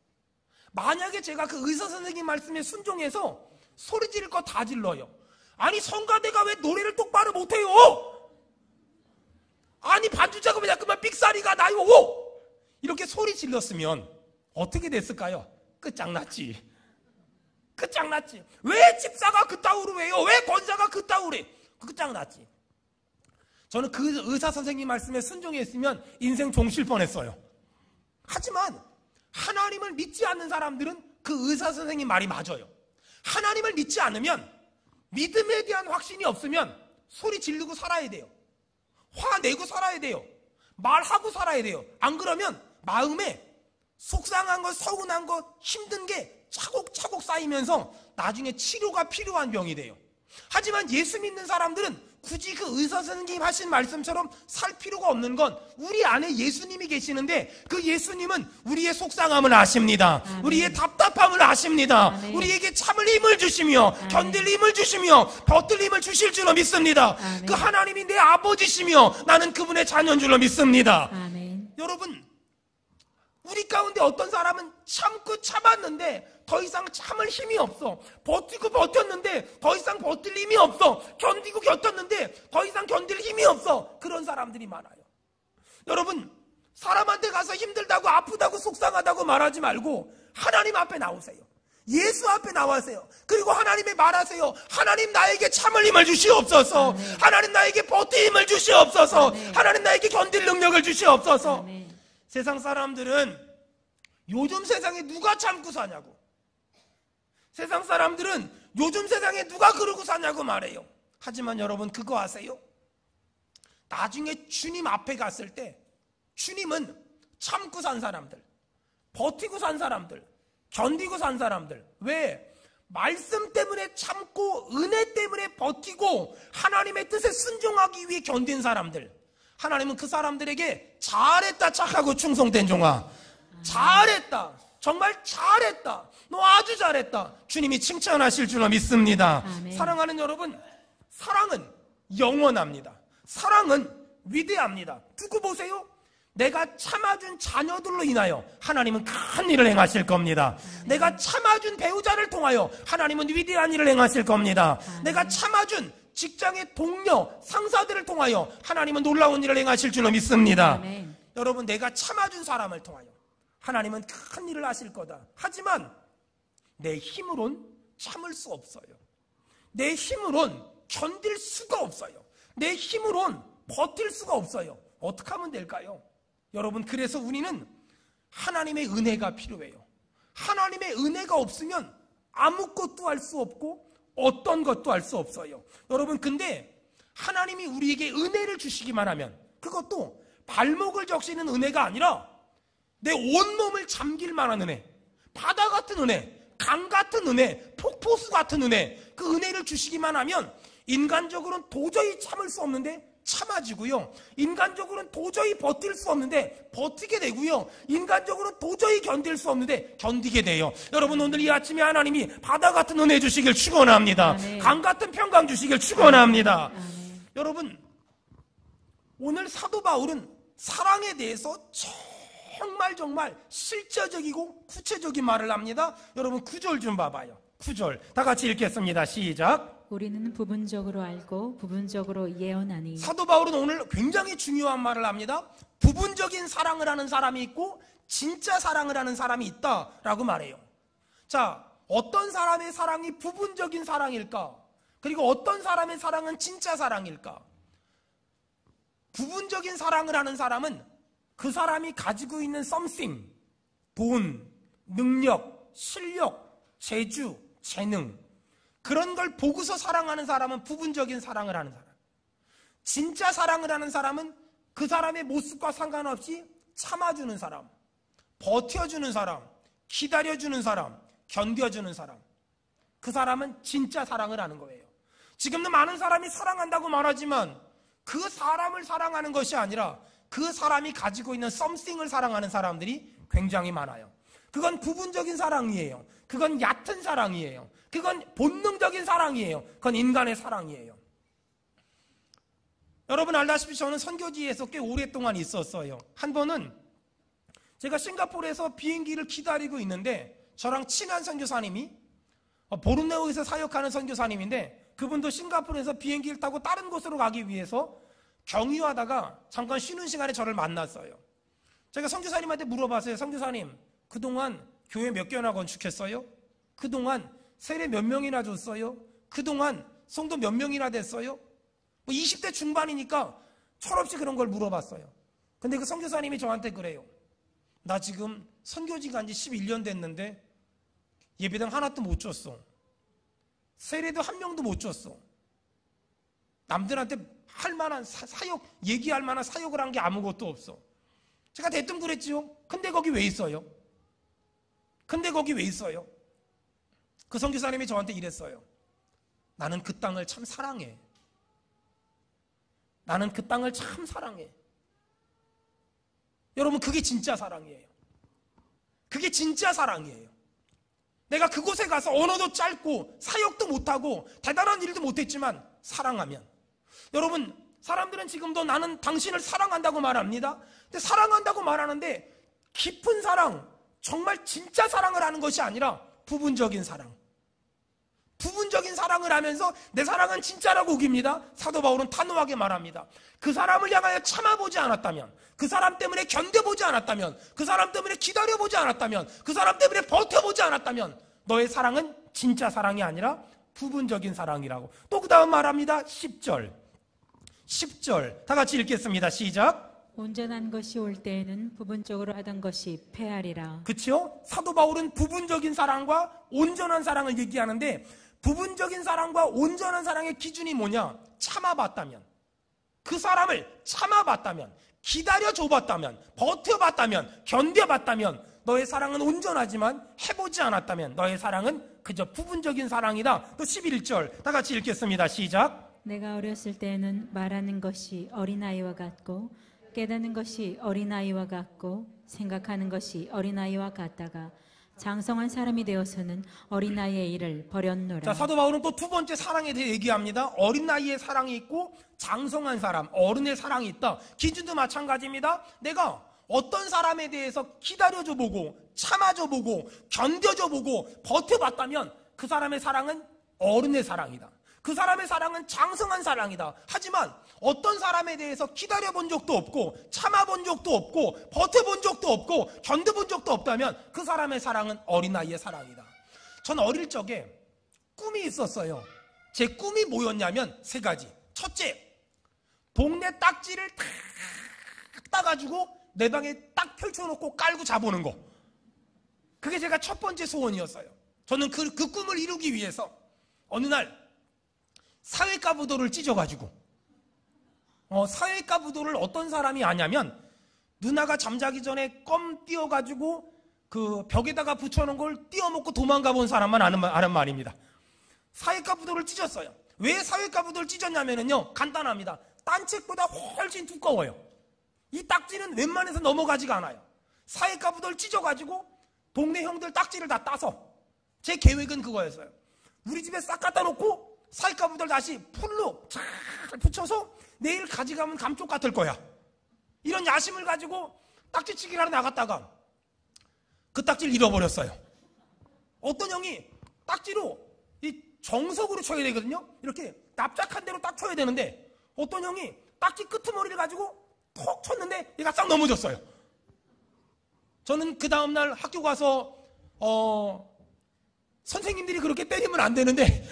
만약에 제가 그 의사 선생님 말씀에 순종해서 소리 지를 거 다 질러요. 아니 성가대가 왜 노래를 똑바로 못해요? 아니 반주 작업에 자꾸만 삑사리가 나요. 이렇게 소리 질렀으면 어떻게 됐을까요? 끝장났지. 왜 집사가 그따구로 해요? 왜 권사가 그따구로 해? 끝장났지. 저는 그 의사 선생님 말씀에 순종했으면 인생 종실 뻔했어요. 하지만 하나님을 믿지 않는 사람들은 그 의사 선생님 말이 맞아요. 하나님을 믿지 않으면, 믿음에 대한 확신이 없으면 소리 지르고 살아야 돼요. 화내고 살아야 돼요. 말하고 살아야 돼요. 안 그러면 마음에 속상한 것, 서운한 것, 힘든 게 차곡차곡 쌓이면서 나중에 치료가 필요한 병이 돼요. 하지만 예수 믿는 사람들은 굳이 그 의사 선생님 하신 말씀처럼 살 필요가 없는 건 우리 안에 예수님이 계시는데 그 예수님은 우리의 속상함을 아십니다. 아멘. 우리의 답답함을 아십니다. 아멘. 우리에게 참을 힘을 주시며 아멘. 견딜 힘을 주시며 버틸 힘을 주실 줄로 믿습니다. 아멘. 그 하나님이 내 아버지시며 나는 그분의 자녀인 줄로 믿습니다. 아멘. 여러분, 우리 가운데 어떤 사람은 참고 참았는데 더 이상 참을 힘이 없어. 버티고 버텼는데 더 이상 버틸 힘이 없어. 견디고 견뎠는데 더 이상 견딜 힘이 없어. 그런 사람들이 많아요. 여러분, 사람한테 가서 힘들다고 아프다고 속상하다고 말하지 말고 하나님 앞에 나오세요. 예수 앞에 나와세요. 그리고 하나님의 말하세요. 하나님 나에게 참을 힘을 주시옵소서. 아멘. 하나님 나에게 버틸 힘을 주시옵소서. 아멘. 하나님 나에게 견딜 능력을 주시옵소서. 아멘. 세상 사람들은 요즘 세상에 누가 참고 사냐고, 세상 사람들은 요즘 세상에 누가 그러고 사냐고 말해요. 하지만 여러분 그거 아세요? 나중에 주님 앞에 갔을 때 주님은 참고 산 사람들, 버티고 산 사람들, 견디고 산 사람들, 왜? 말씀 때문에 참고 은혜 때문에 버티고 하나님의 뜻에 순종하기 위해 견딘 사람들, 하나님은 그 사람들에게 잘했다 착하고 충성된 종아, 잘했다, 정말 잘했다, 너 아주 잘했다, 주님이 칭찬하실 줄로 믿습니다. 아멘. 사랑하는 여러분, 사랑은 영원합니다. 사랑은 위대합니다. 두고 보세요. 내가 참아준 자녀들로 인하여 하나님은 큰 일을 행하실 겁니다. 내가 참아준 배우자를 통하여 하나님은 위대한 일을 행하실 겁니다. 내가 참아준 직장의 동료, 상사들을 통하여 하나님은 놀라운 일을 행하실 줄로 믿습니다. 아멘. 여러분, 내가 참아준 사람을 통하여 하나님은 큰 일을 하실 거다. 하지만 내 힘으론 참을 수 없어요. 내 힘으론 견딜 수가 없어요. 내 힘으론 버틸 수가 없어요. 어떻게 하면 될까요? 여러분, 그래서 우리는 하나님의 은혜가 필요해요. 하나님의 은혜가 없으면 아무것도 할 수 없고 어떤 것도 할 수 없어요. 여러분, 근데 하나님이 우리에게 은혜를 주시기만 하면, 그것도 발목을 적시는 은혜가 아니라 내 온몸을 잠길 만한 은혜, 바다 같은 은혜, 강 같은 은혜, 폭포수 같은 은혜, 그 은혜를 주시기만 하면 인간적으로는 도저히 참을 수 없는데 참아지고요, 인간적으로는 도저히 버틸 수 없는데 버티게 되고요, 인간적으로는 도저히 견딜 수 없는데 견디게 돼요. 여러분, 오늘 이 아침에 하나님이 바다 같은 은혜 주시길 축원합니다. 아멘. 강 같은 평강 주시길 축원합니다. 아멘. 여러분, 오늘 사도 바울은 사랑에 대해서 정말 실제적이고 구체적인 말을 합니다. 여러분, 9절 좀 봐봐요. 9절 다 같이 읽겠습니다. 시작. 우리는 부분적으로 알고 부분적으로 예언하니. 사도 바울은 오늘 굉장히 중요한 말을 합니다. 부분적인 사랑을 하는 사람이 있고 진짜 사랑을 하는 사람이 있다라고 말해요. 자, 어떤 사람의 사랑이 부분적인 사랑일까? 그리고 어떤 사람의 사랑은 진짜 사랑일까? 부분적인 사랑을 하는 사람은 그 사람이 가지고 있는 something, 돈, 능력, 실력, 재주, 재능, 그런 걸 보고서 사랑하는 사람은 부분적인 사랑을 하는 사람. 진짜 사랑을 하는 사람은 그 사람의 모습과 상관없이 참아주는 사람, 버텨주는 사람, 기다려주는 사람, 견뎌주는 사람. 그 사람은 진짜 사랑을 하는 거예요. 지금도 많은 사람이 사랑한다고 말하지만 그 사람을 사랑하는 것이 아니라 그 사람이 가지고 있는 something을 사랑하는 사람들이 굉장히 많아요. 그건 부분적인 사랑이에요. 그건 얕은 사랑이에요. 그건 본능적인 사랑이에요. 그건 인간의 사랑이에요. 여러분 알다시피 저는 선교지에서 꽤 오랫동안 있었어요. 한 번은 제가 싱가포르에서 비행기를 기다리고 있는데 저랑 친한 선교사님이, 보르네오에서 사역하는 선교사님인데, 그분도 싱가포르에서 비행기를 타고 다른 곳으로 가기 위해서 경유하다가 잠깐 쉬는 시간에 저를 만났어요. 제가 선교사님한테 물어봤어요. 선교사님, 그동안 교회 몇 개나 건축했어요? 그동안 세례 몇 명이나 줬어요? 그동안 성도 몇 명이나 됐어요? 20대 중반이니까 철없이 그런 걸 물어봤어요. 근데 그 선교사님이 저한테 그래요. 나 지금 선교지 간 지 11년 됐는데 예배당 하나도 못 줬어. 세례도 한 명도 못 줬어. 남들한테 할 만한 사역, 얘기할 만한 사역을 한 게 아무것도 없어. 제가 대뜸 그랬지요. 근데 거기 왜 있어요? 근데 거기 왜 있어요? 그 선교사님이 저한테 이랬어요. 나는 그 땅을 참 사랑해. 나는 그 땅을 참 사랑해. 여러분, 그게 진짜 사랑이에요. 그게 진짜 사랑이에요. 내가 그곳에 가서 언어도 짧고 사역도 못하고 대단한 일도 못했지만 사랑하면, 여러분, 사람들은 지금도 나는 당신을 사랑한다고 말합니다. 근데 사랑한다고 말하는데 깊은 사랑, 정말 진짜 사랑을 하는 것이 아니라 부분적인 사랑, 부분적인 사랑을 하면서 내 사랑은 진짜라고 우깁니다. 사도 바울은 단호하게 말합니다. 그 사람을 향하여 참아보지 않았다면, 그 사람 때문에 견뎌보지 않았다면, 그 사람 때문에 기다려보지 않았다면, 그 사람 때문에 버텨보지 않았다면 너의 사랑은 진짜 사랑이 아니라 부분적인 사랑이라고. 또 그 다음 말합니다. 10절 다 같이 읽겠습니다. 시작. 온전한 것이 올 때에는 부분적으로 하던 것이 패하리라. 그렇죠? 사도 바울은 부분적인 사랑과 온전한 사랑을 얘기하는데, 부분적인 사랑과 온전한 사랑의 기준이 뭐냐? 참아봤다면, 그 사람을 참아봤다면, 기다려줘봤다면, 버텨봤다면, 견뎌봤다면 너의 사랑은 온전하지만 해보지 않았다면 너의 사랑은 그저 부분적인 사랑이다. 또 11절 다 같이 읽겠습니다. 시작. 내가 어렸을 때에는 말하는 것이 어린아이와 같고 깨닫는 것이 어린아이와 같고 생각하는 것이 어린아이와 같다가 장성한 사람이 되어서는 어린아이의 일을 버렸노라. 자, 사도 바울은 또 두 번째 사랑에 대해 얘기합니다. 어린 나이의 사랑이 있고 장성한 사람, 어른의 사랑이 있다. 기준도 마찬가지입니다. 내가 어떤 사람에 대해서 기다려줘 보고 참아줘 보고 견뎌줘 보고 버텨봤다면 그 사람의 사랑은 어른의 사랑이다. 그 사람의 사랑은 장성한 사랑이다. 하지만 어떤 사람에 대해서 기다려본 적도 없고 참아본 적도 없고 버텨본 적도 없고 견뎌본 적도 없다면 그 사람의 사랑은 어린아이의 사랑이다. 전 어릴 적에 꿈이 있었어요. 제 꿈이 뭐였냐면 세 가지. 첫째, 동네 딱지를 탁 따가지고 내 방에 딱 펼쳐놓고 깔고 자보는 거. 그게 제가 첫 번째 소원이었어요. 저는 그 꿈을 이루기 위해서 어느 날 사회과 부도를 찢어가지고, 사회과 부도를 어떤 사람이 아냐면 누나가 잠자기 전에 껌 띄어가지고 그 벽에다가 붙여놓은 걸 띄어먹고 도망가 본 사람만 아는 말입니다. 사회과 부도를 찢었어요. 왜 사회과 부도를 찢었냐면요, 간단합니다. 딴 책보다 훨씬 두꺼워요. 이 딱지는 웬만해서 넘어가지가 않아요. 사회과 부도를 찢어가지고 동네 형들 딱지를 다 따서, 제 계획은 그거였어요. 우리 집에 싹 갖다 놓고 사회과 부도를 다시 풀로 잘 붙여서 내일 가져가면 감쪽 같을 거야. 이런 야심을 가지고 딱지치기를 하러 나갔다가 그 딱지를 잃어버렸어요. 어떤 형이 딱지로 이 정석으로 쳐야 되거든요. 이렇게 납작한 대로 딱 쳐야 되는데 어떤 형이 딱지 끄트머리를 가지고 톡 쳤는데 얘가 싹 넘어졌어요. 저는 그 다음날 학교 가서 선생님들이 그렇게 때리면 안 되는데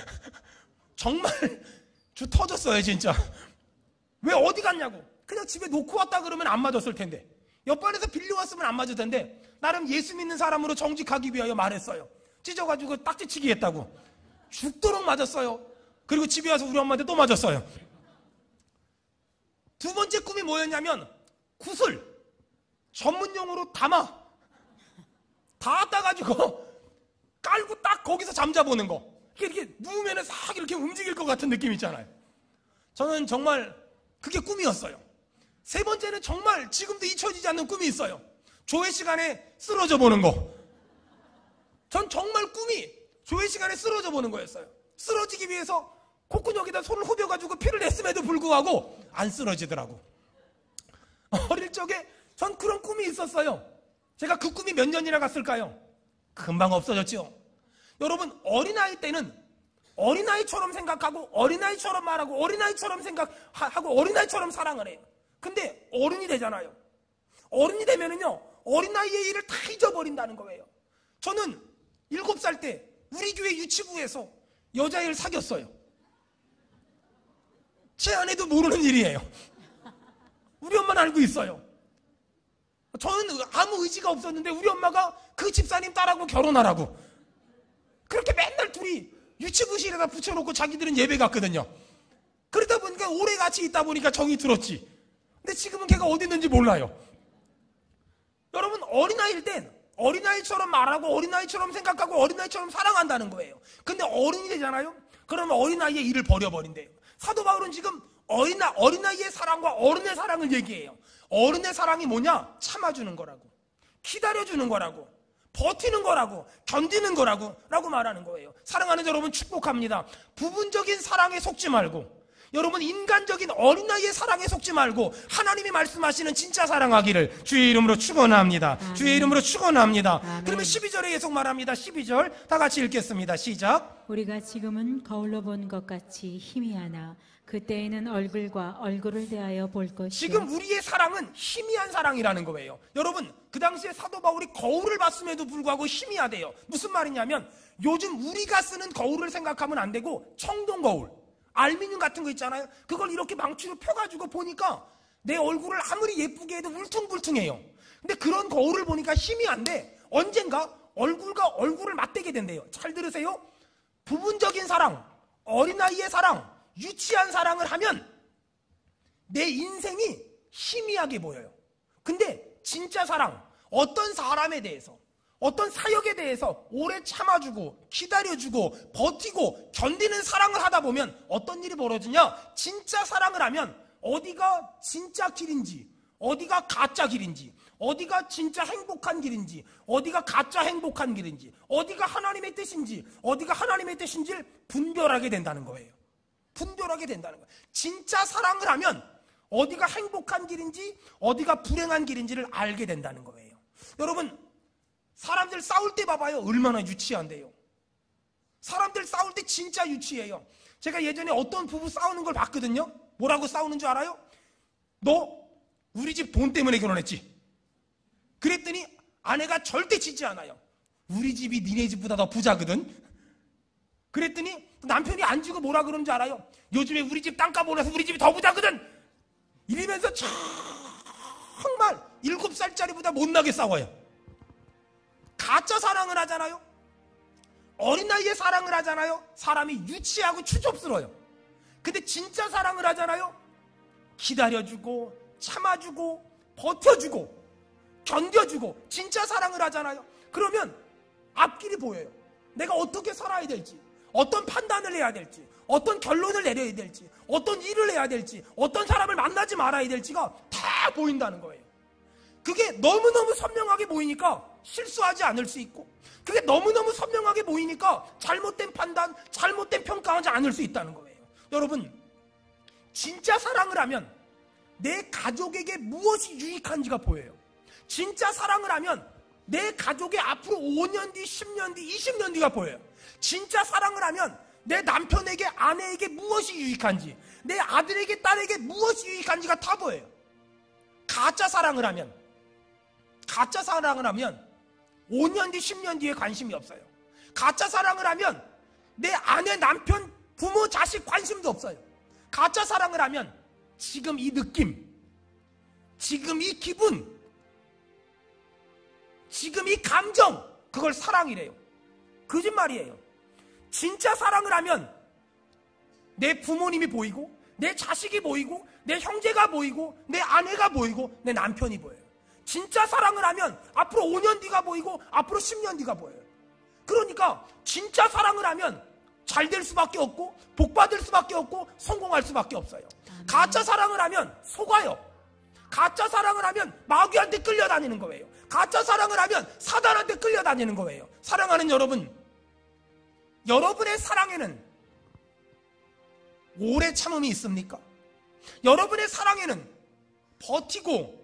정말 주 터졌어요, 진짜. 왜 어디 갔냐고. 그냥 집에 놓고 왔다 그러면 안 맞았을 텐데, 옆반에서 빌려왔으면 안 맞을 텐데, 나름 예수 믿는 사람으로 정직하기 위하여 말했어요. 찢어가지고 딱지치기 했다고. 죽도록 맞았어요. 그리고 집에 와서 우리 엄마한테 또 맞았어요. 두 번째 꿈이 뭐였냐면 구슬 전문용어로 다 따가지고 깔고 딱 거기서 잠자보는 거. 이렇게 누우면 싹 이렇게 움직일 것 같은 느낌 있잖아요. 저는 정말 그게 꿈이었어요. 세 번째는 정말 지금도 잊혀지지 않는 꿈이 있어요. 조회 시간에 쓰러져 보는 거. 전 정말 꿈이 조회 시간에 쓰러져 보는 거였어요. 쓰러지기 위해서 콧구멍에다 손을 후벼가지고 피를 냈음에도 불구하고 안 쓰러지더라고. 어릴 적에 전 그런 꿈이 있었어요. 제가 그 꿈이 몇 년이나 갔을까요? 금방 없어졌죠. 여러분, 어린아이 때는 어린아이처럼 생각하고 어린아이처럼 말하고 어린아이처럼 생각하고 어린아이처럼 사랑을 해요. 근데 어른이 되잖아요. 어른이 되면은요, 어린아이의 일을 다 잊어버린다는 거예요. 저는 7살 때 우리 교회 유치부에서 여자애를 사귀었어요. 제 아내도 모르는 일이에요. 우리 엄마는 알고 있어요. 저는 아무 의지가 없었는데 우리 엄마가 그 집사님 딸하고 결혼하라고 그렇게 맨날 둘이 유치부실에다 붙여놓고 자기들은 예배 갔거든요. 그러다 보니까 오래 같이 있다 보니까 정이 들었지. 근데 지금은 걔가 어디 있는지 몰라요. 여러분, 어린아이일 땐 어린아이처럼 말하고 어린아이처럼 생각하고 어린아이처럼 사랑한다는 거예요. 근데 어른이 되잖아요. 그러면 어린아이의 일을 버려버린대요. 사도 바울은 지금 어린아이의 사랑과 어른의 사랑을 얘기해요. 어른의 사랑이 뭐냐? 참아주는 거라고, 기다려주는 거라고, 버티는 거라고, 견디는 거라고 말하는 거예요. 사랑하는 여러분, 축복합니다. 부분적인 사랑에 속지 말고, 여러분, 인간적인 어린아이의 사랑에 속지 말고 하나님이 말씀하시는 진짜 사랑하기를 주의 이름으로 축원합니다. 아멘. 주의 이름으로 축원합니다. 아멘. 그러면 12절에 계속 말합니다. 12절 다 같이 읽겠습니다. 시작. 우리가 지금은 거울로 본 것 같이 희미하나 그때에는 얼굴과 얼굴을 대하여 볼 것이요. 지금 우리의 사랑은 희미한 사랑이라는 거예요. 여러분, 그 당시에 사도 바울이 거울을 봤음에도 불구하고 희미하대요. 무슨 말이냐면 요즘 우리가 쓰는 거울을 생각하면 안 되고 청동 거울, 알루미늄 같은 거 있잖아요. 그걸 이렇게 망치로 펴가지고 보니까 내 얼굴을 아무리 예쁘게 해도 울퉁불퉁해요. 근데 그런 거울을 보니까 희미한데 언젠가 얼굴과 얼굴을 맞대게 된대요. 잘 들으세요. 부분적인 사랑, 어린아이의 사랑, 유치한 사랑을 하면 내 인생이 희미하게 보여요. 근데 진짜 사랑, 어떤 사람에 대해서, 어떤 사역에 대해서 오래 참아주고 기다려주고 버티고 견디는 사랑을 하다 보면 어떤 일이 벌어지냐? 진짜 사랑을 하면 어디가 진짜 길인지, 어디가 가짜 길인지, 어디가 진짜 행복한 길인지, 어디가 가짜 행복한 길인지, 어디가 하나님의 뜻인지, 어디가 하나님의 뜻인지를 분별하게 된다는 거예요. 분별하게 된다는 거예요. 진짜 사랑을 하면 어디가 행복한 길인지 어디가 불행한 길인지를 알게 된다는 거예요. 여러분, 사람들 싸울 때 봐봐요. 얼마나 유치한데요. 사람들 싸울 때 진짜 유치해요. 제가 예전에 어떤 부부 싸우는 걸 봤거든요. 뭐라고 싸우는 줄 알아요? 너 우리 집 돈 때문에 결혼했지? 그랬더니 아내가 절대 짓지 않아요. 우리 집이 니네 집보다 더 부자거든. 그랬더니 남편이 안 주고 뭐라 그러는 줄 알아요? 요즘에 우리 집 땅값 올라서 우리 집이 더 부자거든. 이러면서 정말 7살짜리보다 못나게 싸워요. 가짜 사랑을 하잖아요. 어린 나이에 사랑을 하잖아요. 사람이 유치하고 추접스러워요. 근데 진짜 사랑을 하잖아요. 기다려주고 참아주고 버텨주고 견뎌주고 진짜 사랑을 하잖아요. 그러면 앞길이 보여요. 내가 어떻게 살아야 될지, 어떤 판단을 해야 될지, 어떤 결론을 내려야 될지, 어떤 일을 해야 될지, 어떤 사람을 만나지 말아야 될지가 다 보인다는 거예요. 그게 너무너무 선명하게 보이니까 실수하지 않을 수 있고, 그게 너무너무 선명하게 보이니까 잘못된 판단, 잘못된 평가하지 않을 수 있다는 거예요. 여러분, 진짜 사랑을 하면 내 가족에게 무엇이 유익한지가 보여요. 진짜 사랑을 하면 내 가족의 앞으로 5년 뒤, 10년 뒤, 20년 뒤가 보여요. 진짜 사랑을 하면 내 남편에게, 아내에게 무엇이 유익한지, 내 아들에게, 딸에게 무엇이 유익한지가 다 보여요. 가짜 사랑을 하면 5년 뒤, 10년 뒤에 관심이 없어요. 가짜 사랑을 하면 내 아내, 남편, 부모, 자식 관심도 없어요. 가짜 사랑을 하면 지금 이 느낌, 지금 이 기분, 지금 이 감정, 그걸 사랑이래요. 거짓말이에요. 진짜 사랑을 하면 내 부모님이 보이고, 내 자식이 보이고, 내 형제가 보이고, 내 아내가 보이고, 내 남편이 보여요. 진짜 사랑을 하면 앞으로 5년 뒤가 보이고 앞으로 10년 뒤가 보여요. 그러니까 진짜 사랑을 하면 잘 될 수밖에 없고 복 받을 수밖에 없고 성공할 수밖에 없어요. 가짜 사랑을 하면 속아요. 가짜 사랑을 하면 마귀한테 끌려다니는 거예요. 가짜 사랑을 하면 사단한테 끌려다니는 거예요. 사랑하는 여러분, 여러분의 사랑에는 오래 참음이 있습니까? 여러분의 사랑에는 버티고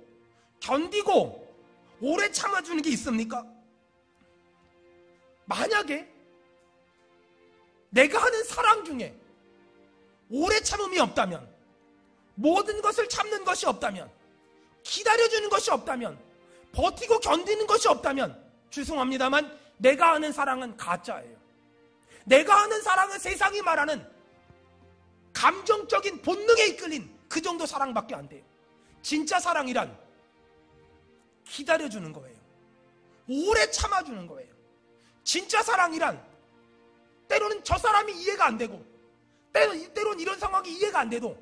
견디고 오래 참아주는 게 있습니까? 만약에 내가 하는 사랑 중에 오래 참음이 없다면, 모든 것을 참는 것이 없다면, 기다려주는 것이 없다면, 버티고 견디는 것이 없다면, 죄송합니다만 내가 하는 사랑은 가짜예요. 내가 하는 사랑은 세상이 말하는 감정적인 본능에 이끌린 그 정도 사랑밖에 안 돼요. 진짜 사랑이란 기다려주는 거예요. 오래 참아주는 거예요. 진짜 사랑이란 때로는 저 사람이 이해가 안 되고, 때로는 이런 상황이 이해가 안 돼도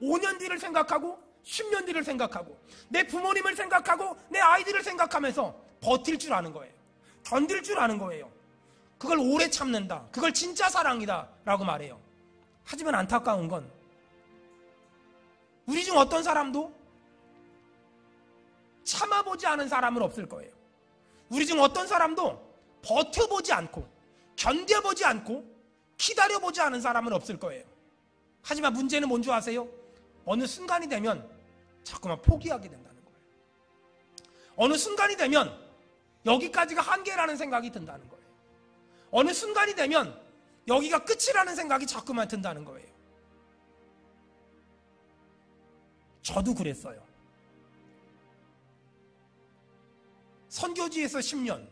5년 뒤를 생각하고 10년 뒤를 생각하고 내 부모님을 생각하고 내 아이들을 생각하면서 버틸 줄 아는 거예요. 견딜 줄 아는 거예요. 그걸 오래 참는다, 그걸 진짜 사랑이다 라고 말해요. 하지만 안타까운 건 우리 중 어떤 사람도 참아보지 않은 사람은 없을 거예요. 우리 중 어떤 사람도 버텨보지 않고 견뎌보지 않고 기다려보지 않은 사람은 없을 거예요. 하지만 문제는 뭔지 아세요? 어느 순간이 되면 자꾸만 포기하게 된다는 거예요. 어느 순간이 되면 여기까지가 한계라는 생각이 든다는 거예요. 어느 순간이 되면 여기가 끝이라는 생각이 자꾸만 든다는 거예요. 저도 그랬어요. 선교지에서 10년,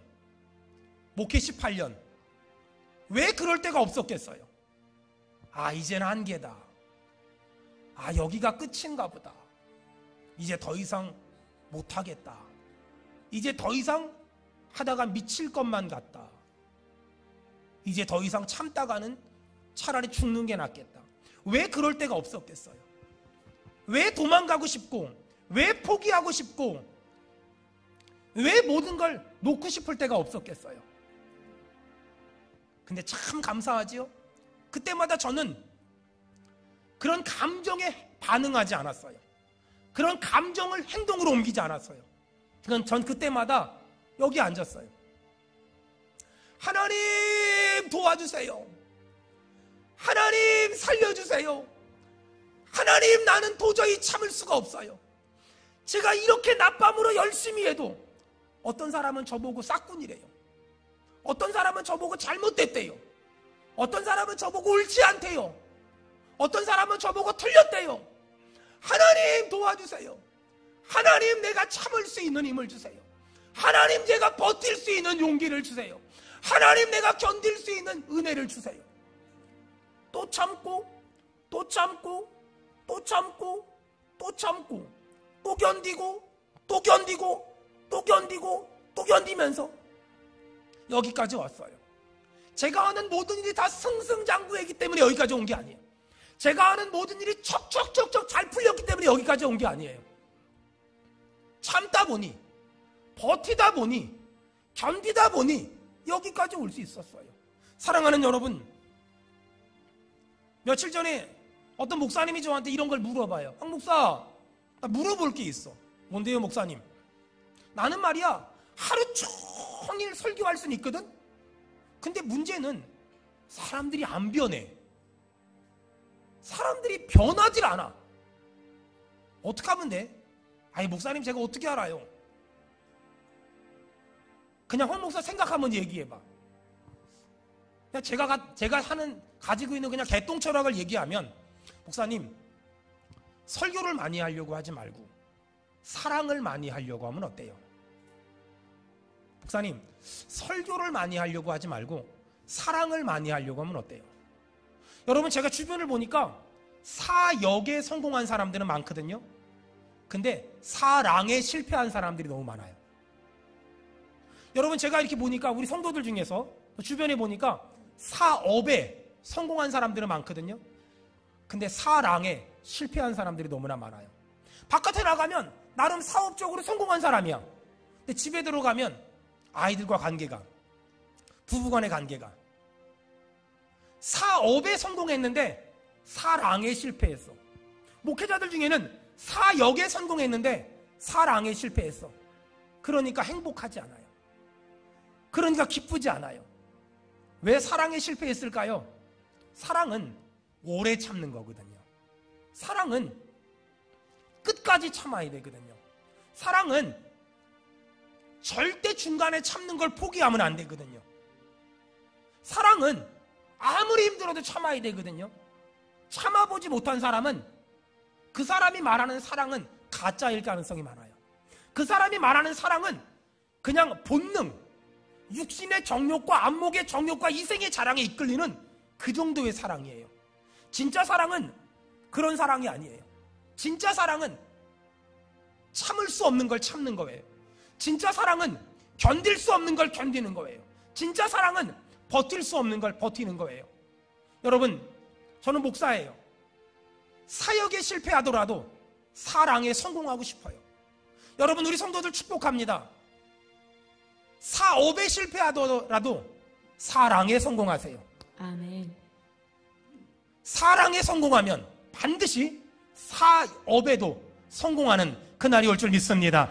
목회 18년. 왜 그럴 때가 없었겠어요? 아, 이제는 한계다. 아, 여기가 끝인가 보다. 이제 더 이상 못하겠다. 이제 더 이상 하다가 미칠 것만 같다. 이제 더 이상 참다가는 차라리 죽는 게 낫겠다. 왜 그럴 때가 없었겠어요? 왜 도망가고 싶고, 왜 포기하고 싶고, 왜 모든 걸 놓고 싶을 때가 없었겠어요? 근데 참 감사하지요? 그때마다 저는 그런 감정에 반응하지 않았어요. 그런 감정을 행동으로 옮기지 않았어요. 전 그때마다 여기 앉았어요. 하나님 도와주세요. 하나님 살려주세요. 하나님, 나는 도저히 참을 수가 없어요. 제가 이렇게 낮밤으로 열심히 해도 어떤 사람은 저보고 싹군이래요. 어떤 사람은 저보고 잘못됐대요. 어떤 사람은 저보고 옳지 않대요. 어떤 사람은 저보고 틀렸대요. 하나님 도와주세요. 하나님, 내가 참을 수 있는 힘을 주세요. 하나님, 제가 버틸 수 있는 용기를 주세요. 하나님, 내가 견딜 수 있는 은혜를 주세요. 또 참고, 또 참고, 또 참고, 또 참고, 또 견디고, 또 견디고, 또 견디고, 또 견디면서 여기까지 왔어요. 제가 하는 모든 일이 다 승승장구했기 때문에 여기까지 온 게 아니에요. 제가 하는 모든 일이 척척척척 잘 풀렸기 때문에 여기까지 온 게 아니에요. 참다 보니, 버티다 보니, 견디다 보니 여기까지 올 수 있었어요. 사랑하는 여러분, 며칠 전에 어떤 목사님이 저한테 이런 걸 물어봐요. 황 목사, 나 물어볼 게 있어. 뭔데요, 목사님? 나는 말이야, 하루 종일 설교할 수는 있거든? 근데 문제는 사람들이 안 변해. 사람들이 변하질 않아. 어떻게 하면 돼? 아니, 목사님, 제가 어떻게 알아요? 그냥 황 목사 생각하면 얘기해봐. 그냥 제가 가지고 있는 그냥 개똥 철학을 얘기하면, 목사님, 설교를 많이 하려고 하지 말고 사랑을 많이 하려고 하면 어때요? 목사님, 설교를 많이 하려고 하지 말고 사랑을 많이 하려고 하면 어때요? 여러분, 제가 주변을 보니까 사역에 성공한 사람들은 많거든요. 근데 사랑에 실패한 사람들이 너무 많아요. 여러분, 제가 이렇게 보니까 우리 성도들 중에서 주변에 보니까 사업에 성공한 사람들은 많거든요. 근데 사랑에 실패한 사람들이 너무나 많아요. 바깥에 나가면 나름 사업적으로 성공한 사람이야. 근데 집에 들어가면 아이들과 관계가, 부부간의 관계가, 사업에 성공했는데 사랑에 실패했어. 목회자들 중에는 사역에 성공했는데 사랑에 실패했어. 그러니까 행복하지 않아요. 그러니까 기쁘지 않아요. 왜 사랑에 실패했을까요? 사랑은 오래 참는 거거든요. 사랑은 끝까지 참아야 되거든요. 사랑은 절대 중간에 참는 걸 포기하면 안 되거든요. 사랑은 아무리 힘들어도 참아야 되거든요. 참아보지 못한 사람은 그 사람이 말하는 사랑은 가짜일 가능성이 많아요. 그 사람이 말하는 사랑은 그냥 본능, 육신의 정욕과 안목의 정욕과 이생의 자랑에 이끌리는 그 정도의 사랑이에요. 진짜 사랑은 그런 사랑이 아니에요. 진짜 사랑은 참을 수 없는 걸 참는 거예요. 진짜 사랑은 견딜 수 없는 걸 견디는 거예요. 진짜 사랑은 버틸 수 없는 걸 버티는 거예요. 여러분, 저는 목사예요. 사역에 실패하더라도 사랑에 성공하고 싶어요. 여러분, 우리 성도들 축복합니다. 사업에 실패하더라도 사랑에 성공하세요. 아멘. 사랑에 성공하면 반드시 사업에도 성공하는 그날이 올 줄 믿습니다.